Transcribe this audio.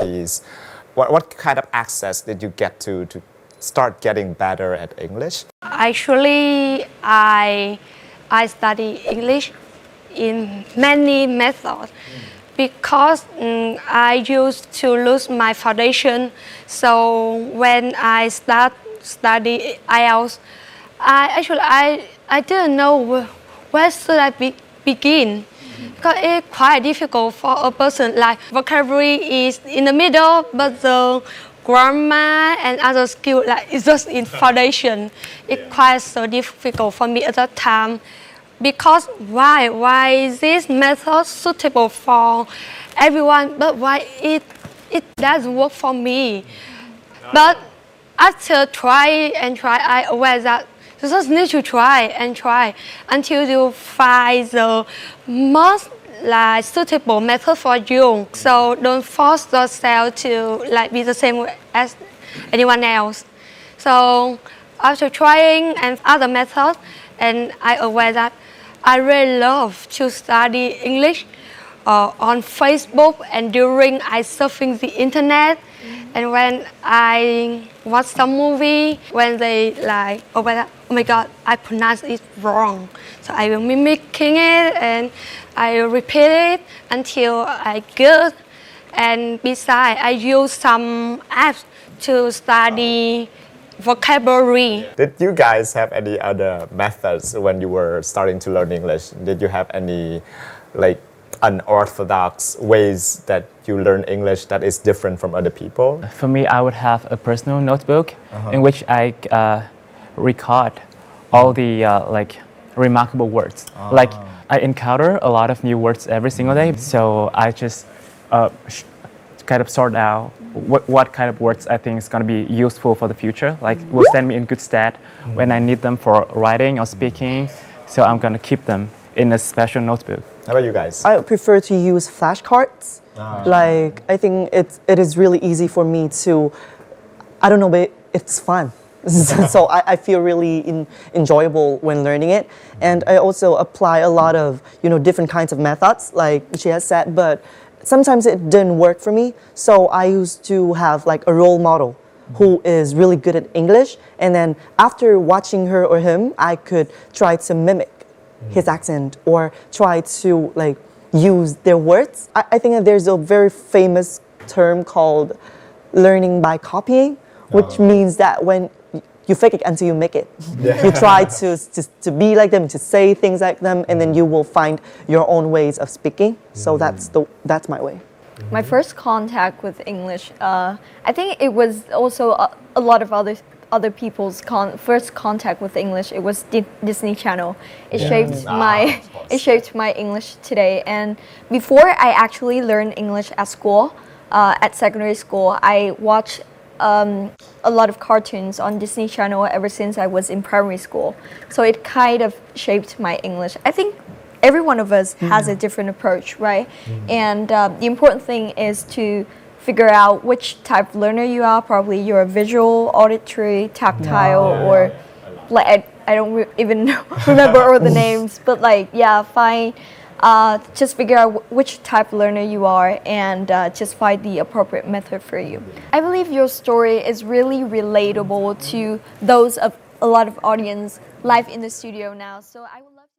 opportunities. What kind of access did you get to start getting better at English? Actually, I study English in many methods because I used to lose my foundation. So when I study IELTS, I didn't know where should I begin. Because it's quite difficult for a person. Like vocabulary is in the middle, but the grammar and other skills like it's just in foundation. It's quite so difficult for me at that time. Because why is this method suitable for everyone, but why it doesn't work for me? But after try, I aware that you just need to try until you find the most suitable method for you. So don't force yourself to be the same as anyone else. So after trying and other methods, and I aware that I really love to study English on Facebook and during I surfing the internet. And when I watch some movie, when they oh my God, I pronounce it wrong. So I will mimicking it and I repeat it until I good. And besides, I use some apps to study vocabulary. Did you guys have any other methods when you were starting to learn English? Did you have any unorthodox ways that you learn English that is different from other people? For me, I would have a personal notebook in which I record all the remarkable words. Like I encounter a lot of new words every single day, so I just kind of sort out what kind of words I think is going to be useful for the future, will stand me in good stead when I need them for writing or speaking. So I'm going to keep them in a special notebook. How about you guys? I prefer to use flashcards. I think it is really easy for me to, I don't know, but it's fun. So I feel really enjoyable when learning it. And I also apply a lot of, different kinds of methods, like she has said, but sometimes it didn't work for me. So I used to have a role model who is really good at English. And then after watching her or him, I could try to mimic his accent or try to use their words. I think that there's a very famous term called learning by copying, which means that when you fake it until you make it. You try to be like them, to say things like them, and then you will find your own ways of speaking. So that's my way. My first contact with English, I think it was also a lot of other people's first contact with English. It was Disney Channel. It shaped my English today. And before I actually learned English at school, at secondary school, I watched a lot of cartoons on Disney Channel ever since I was in primary school. So it kind of shaped my English. I think every one of us has a different approach, right? And the important thing is to figure out which type of learner you are. Probably you're a visual, auditory, tactile, or I don't even remember all the names, but find just figure out which type of learner you are and just find the appropriate method for you. I believe your story is really relatable to those of a lot of audience live in the studio now. So I would love